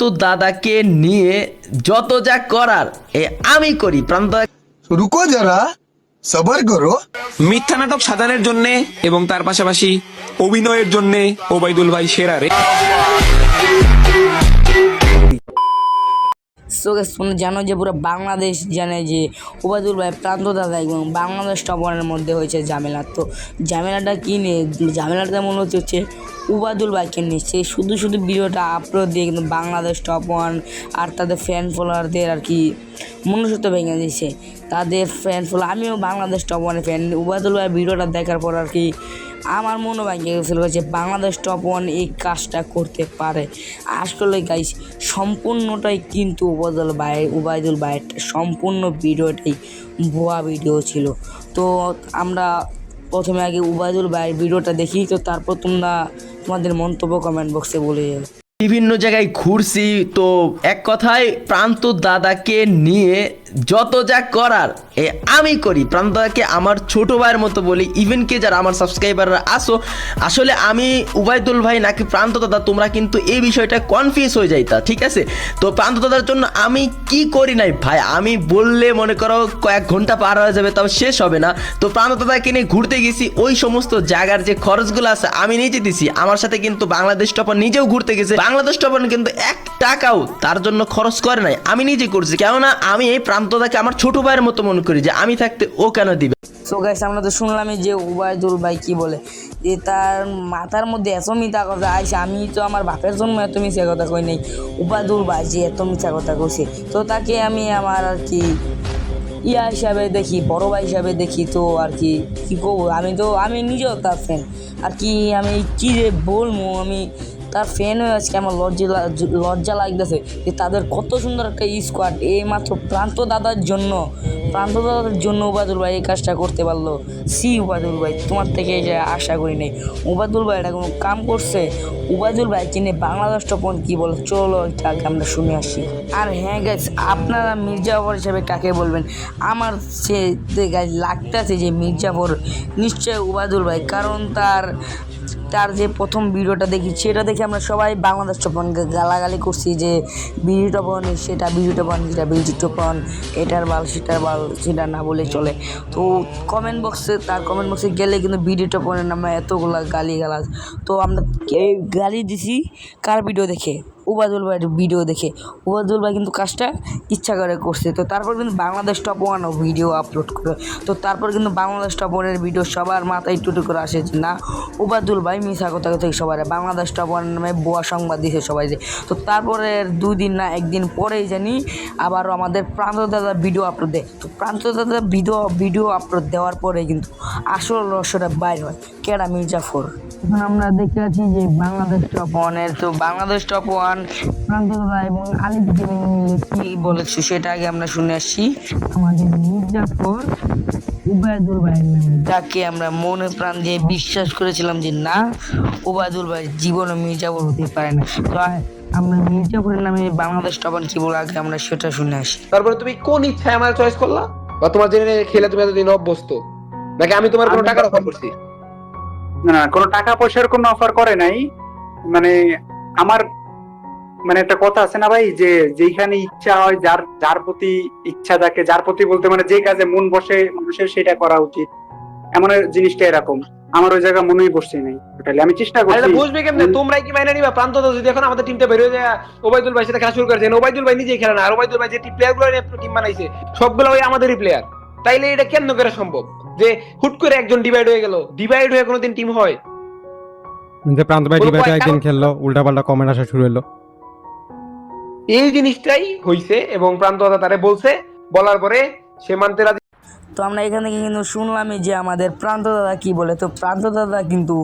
তো দাদাকে নিয়ে যত যা করার আমি করি। প্রান্ত रुको जरा सबर करो। মিথ্যা নাটক সাজানোর জন্য এবং তার পাশাপাশি অভিনয়ের জন্য ওবাইদুল ভাই সেরা রে। সো তোমরা জানো যে পুরো বাংলাদেশ জানে যে ওবায়দুল ভাই প্রান্ত দাদা এবং বাংলাদেশ টপ ওয়ানের মধ্যে হয়েছে ঝামেলা। তো ঝামেলাটা কী নিয়ে? ঝামেলাটা মনে হচ্ছে ওবায়দুল ভাইকে নিয়ে সে শুধু ভিডিওটা আপলোড দিয়ে কিন্তু বাংলাদেশ টপ ওয়ান আর তাদের ফ্যান ফলোয়ারদের আর কি মনুষ্যত্ব ভেঙে দিয়েছে। তাদের ফ্যান ফলোয়ার, আমিও বাংলাদেশ টপ ওয়ানের ফ্যান। ওবায়দুল ভাই ভিডিওটা দেখার পর আর কি আমার মনে ভেঙে গেছিল যে বাংলাদেশ টপ ওয়ান এই কাজটা করতে পারে। আসলে গাইস সম্পূর্ণটাই কিন্তু ওবায়দুল ভাইয়ের সম্পূর্ণ ভিডিওটাই ভুয়া ভিডিও ছিল। তো আমরা প্রথমে আগে ওবায়দুল ভাইয়ের ভিডিওটা দেখি, তো তারপর তোমাদের মন্তব্য কমেন্ট বক্সে বলে যাবে। বিভিন্ন জায়গায় ঘুরছি, তো এক কথায় প্রান্ত দাদাকে নিয়ে যত যা করার আমি করি। প্রান্ত দাদাকে আমার ছোট ভাইয়ের মতো বলি। ইভেন কি যারা আমার সাবস্ক্রাইবাররা আসো, আসলে আমি ওবায়দুল ভাই নাকি প্রান্ত দাদা, তোমরা কিন্তু এই বিষয়টা কনফিউজ হয়ে যাইতা, ঠিক আছে? তো প্রান্ত দাদার জন্য আমি কি করি নাই ভাই, আমি বললে মনে করো কয়েক ঘন্টা পার হয়ে যাবে, তবে শেষ হবে না। তো প্রান্ত দাদাকে নিয়ে ঘুরতে গেছি, ওই সমস্ত জায়গার যে খরচগুলো আছে আমি নিজে দিছি। আমার সাথে কিন্তু বাংলাদেশ টপার নিজেও ঘুরতে গেছে, বাংলাদেশ টপার কিন্তু 1 টাকাও তার জন্য খরচ করে নাই, আমি নিজে করছি। কেননা আমি এই প্রান্তদাকে আমার ছোট ভাইয়ের মতো মনে করি, যে আমি থাকতে ও কেন দিবে। সো গাইস আমরা তো শুনলামই যে ওবায়দুল ভাই কি বলে, যে তার মাথার মধ্যে এত মিথ্যা কথা আইসে। আমি তো আমার বাপের জন্য এত মিথ্যা কথা কই নাই, ওবায়দুল ভাই যে এত মিথ্যা কথা কইছে, তো তাকে আমি আমার আর কি ইয়া হিসাবে দেখি, বড় ভাই হিসাবে দেখি। তো আর কি করবো, আমি নিজেও তার ফ্যান আর কি, আমি কী যে বলবো, আমি তার ফ্যান হয়ে আজকে আমার লজ্জা লাগতেছে যে তাদের কত সুন্দর একটা স্কোয়াড এইমাত্র প্রান্ত দাদার জন্য ওবায়দুল ভাই এই কাজটা করতে পারলো। ওবায়দুল ভাই তোমার থেকে যে আশা করি নাই। ওবায়দুল ভাই এটা কোনো কাম করছে? ওবায়দুল ভাই কিনে বাংলাদেশ টপ ওয়ান কী বলে, চলো এটাকে আমরা শুনে আসি। আর হ্যাঁ গাইস, আপনারা মির্জাফর হিসেবে কাকে বলবেন? আমার সে গাইস লাগতেছে যে মির্জাফর নিশ্চয় ওবায়দুল ভাই, কারণ তার যে প্রথম ভিডিওটা দেখি সেটা দেখে আমরা সবাই বাংলাদেশ টপনকে গালাগালি করছি যে বিডি টপন সেটা, বিডি টপন যেটা, বিডি টপন এটার বাল সেটার বাল, সেটা না বলে চলে। তো কমেন্ট বক্সে গেলে কিন্তু বিডি টপনের নামে এতগুলা গালিগালাজ। তো আমরা গালি দিছি কার ভিডিও দেখে? ওবায়দুল ভাইয়ের ভিডিও দেখে। ওবায়দুল ভাই কিন্তু কাজটা ইচ্ছা করে করছে। তো তারপর কিন্তু বাংলাদেশ টপ ওয়ানও ভিডিও আপলোড করে, তো তারপর কিন্তু বাংলাদেশ টপ ওয়ানের ভিডিও সবার মাথায় টুটু করে আসে যে না ওবায়দুল ভাই মিশা কথা থেকে সবাই বাংলাদেশ টপ ওয়ানের নামে ভুয়া সংবাদ দিয়েছে সবাই যে। তো তারপরে 2 দিন না 1 দিন পরেই জানি আবারও আমাদের প্রান্ত দাদা ভিডিও আপলোড দেয়। তো প্রান্ত দাদা ভিডিও আপলোড দেওয়ার পরে কিন্তু আসল রহস্যটা বাইর হয়, কেডা? মির্জাফর। এখন আমরা দেখতে পাচ্ছি যে বাংলাদেশ টপ ওয়ানের, তো বাংলাদেশ টপ ওয়ান প্রান্ত দাদা এবং আলিফ মিলে কি বলেছে সেটা আগে আমরা শুনে আসছি। আমাদের মির্জাফর ওবায়দুল ভাইয়ের নামে, যাকে আমরা মনে প্রাণ দিয়ে বিশ্বাস করেছিলাম যে না ওবায়দুল ভাই জীবনে মির্জাফর হতে পারে না। তো আমরা মির্জাফরের নামে বাংলাদেশ টপ ওয়ান কি বলে আগে আমরা সেটা শুনে আসি। তারপরে তুমি কোন ইচ্ছায় আমার চয়েস করলা, বা তোমার জেনে খেলে তুমি এতদিন অভ্যস্ত, নাকি আমি তোমার কোনো টাকার অফার করছি? না, কোনো টাকা পয়সার কোনো অফার করে নাই। মানে আমার একটা কথা আছে না ভাই, যে যেখানে ইচ্ছা হয়, যার প্রতি ইচ্ছা থাকে, যার প্রতি বলতে মানে যে কাজে মন বসে মানুষের সেটা করা উচিত, এমন জিনিসটা এরকম। আমার ওই জায়গা মনেই বসছে নাই টোটালি। আমি চেষ্টা করছি। বুঝবে কেমনে? তোমরাই কি মাইনে নিবা? প্রান্ত যদি এখন আমাদের টিমটা বের হয়ে যায়, ওবায়দুল ভাই সাথে খেলা শুরু করেছেন, ওবায়দুল ভাই নিজেই খেলে না, আর ওবায়দুল ভাই যে প্লেয়ার গুলো টিম বানাইছে সবগুলো ওই আমাদেরই প্লেয়ার। তাইলে এটা কেমন করে সম্ভব যে হুট করে একজন ডিভাইড হয়ে গেল? ডিভাইড হয়ে কোনোদিন টিম হয়? প্রান্ত ভাই ডিভাইড একদিন খেললো, উল্টা পাল্টা কমেন্ট আসা শুরু হলো, এই জিনিসটাই হইছে। এবং প্রান্ত দাদা তারে বলছে, বলার পরে সে মানতে রাজি। তো আমরা এখান থেকে কিন্তু শুনলামই যে আমাদের প্রান্ত দাদা কী বলে। তো প্রান্ত দাদা কিন্তু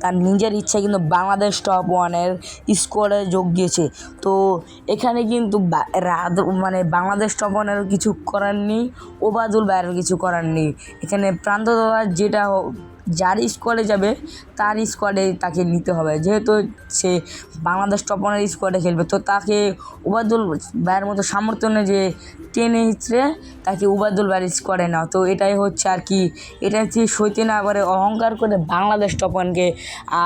তার নিজের ইচ্ছা কিন্তু বাংলাদেশ টপ ওয়ানের স্কোয়াডে যোগ দিয়েছে। তো এখানে কিন্তু বাংলাদেশ টপ ওয়ানেরও কিছু করার নেই, ওবায়দুল ভাইয়েরও কিছু করার নেই। এখানে প্রান্ত দাদা যেটা যার স্কোয়াডে যাবে তার স্কোয়াডে তাকে নিতে হবে, যেহেতু সে বাংলাদেশ টপ 1-এর স্কোয়াডে খেলবে, তো তাকে ওবায়দুল ভাইয়ের মতো সামর্থ্য নেই যে টেনে হিচড়ে তাকে ওবায়দুল ভাইয়ের স্কোয়াডে নাও। তো এটাই হচ্ছে আর কি, এটা হচ্ছে সইতে না করে অহংকার করে বাংলাদেশ টপ 1-কে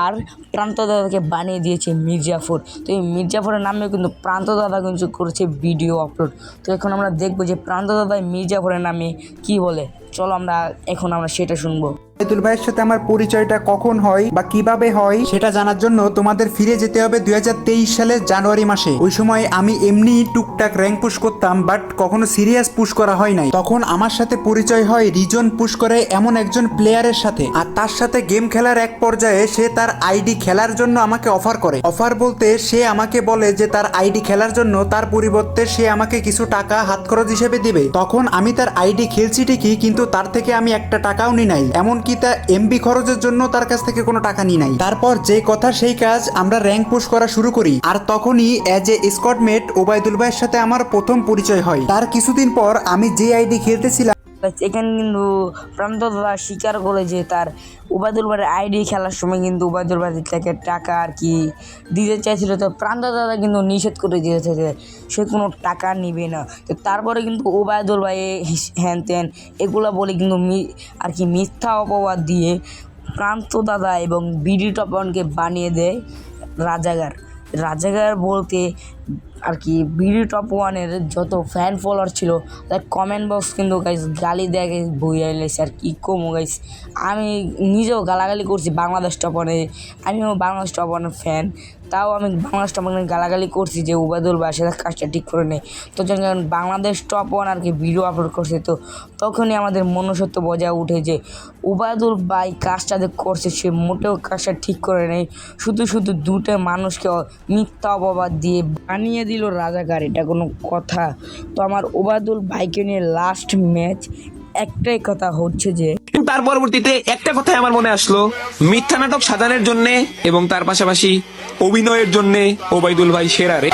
আর প্রান্ত দাদাকে বানিয়ে দিয়েছে মির্জাফর। তো এই মির্জাফরের নামেও কিন্তু প্রান্ত দাদা কিন্তু করেছে ভিডিও আপলোড। তো এখন আমরা দেখবো যে প্রান্ত দাদা মির্জাফরের নামে কি বলে। চলো এখন আমরা সেটা শুনবো। ওবায়দুল ভাইয়ের সাথে আমার পরিচয়টা কখন হয় বা কিভাবে হয় সেটা জানার জন্য তোমাদের ফিরে যেতে হবে 2023 সালের জানুয়ারি মাসে। ওই সময় আমি এমনি টুকটাক র্যাঙ্ক পুশ করতাম, বাট কখনো সিরিয়াস পুশ করা হয় নাই। তখন আমার সাথে পরিচয় হয় রিজন পুশ করে এমন একজন প্লেয়ারের সাথে, আর তার সাথে গেম খেলার এক পর্যায়ে সে তার আইডি খেলার জন্য আমাকে অফার করে। অফার বলতে সে আমাকে বলে যে তার আইডি খেলার জন্য তার পরিবর্তে সে আমাকে কিছু টাকা হাত খরচ হিসেবে দিবে। তখন আমি তার আইডি খেলছি ঠিকই, কিন্তু তার থেকে আমি একটা টাকাও নি নাই, এমনকি তার এমবি খরচের জন্য তার কাছ থেকে কোনো টাকা নি নাই। তারপর যে কথা সেই কাজ, আমরা র্যাঙ্ক পুশ করা শুরু করি। আর তখনই অ্যাজ এ স্কোয়াডমেট ওবায়দুল ভাইয়ের সাথে আমার প্রথম পরিচয় হয়। তার কিছুদিন পর আমি যে আইডি খেলতেছিলাম এখানে কিন্তু প্রান্ত দাদা স্বীকার করে যে তার ওবায়দুল ভাইয়ের আইডি খেলার সময় কিন্তু ওবায়দুল ভাই থেকে টাকা আর কি দিতে চাইছিল। তো প্রান্ত দাদা কিন্তু নিষেধ করে দিয়েছে যে সে কোনো টাকা নিবে না। তো তারপরে কিন্তু ওবায়দুল ভাই হ্যান ত্যান এগুলো বলে কিন্তু আর কি মিথ্যা অপবাদ দিয়ে প্রান্ত দাদা এবং বিডি টপ 1-কে বানিয়ে দেয় রাজাগার বলতে আর কি বিডি টপ 1-এর যত ফ্যান ফলোয়ার ছিল তার কমেন্ট বক্স কিন্তু গাইস গালি দেয় বইয়া এলেছে। আর কি কমো গাইস, আমি নিজেও গালাগালি করছি বাংলাদেশ টপ 1-এ, আমিও বাংলাদেশ টপ 1-এর ফ্যান, তাও আমি বাংলাদেশ টপ 1-এ গালাগালি করছি যে ওবায়দুল ভাই সেটা কাজটা ঠিক করে নেই। তো যখন বাংলাদেশ টপ 1 আর কি ভিডিও আপলোড করছে, তো তখনই আমাদের মনুষ্যত্ব বজায় উঠে যে ওবায়দুল ভাই কাজটা যে করছে সে মোটেও কাজটা ঠিক করে নেই, শুধু দুটো মানুষকে মিথ্যা অপবাদ দিয়ে বানিয়ে দিল রাজাকার, এটা কোনো কথা? তো আমার ওবায়দুল ভাইকে নিয়ে লাস্ট ম্যাচ একটাই কথা হচ্ছে যে তার পরবর্তীতে একটা কথাই আমার মনে আসলো, মিথ্যা নাটক সাজানোর জন্য এবং তার পাশাপাশি অভিনয়ের জন্য ওবায়দুল ভাই সেরা রে।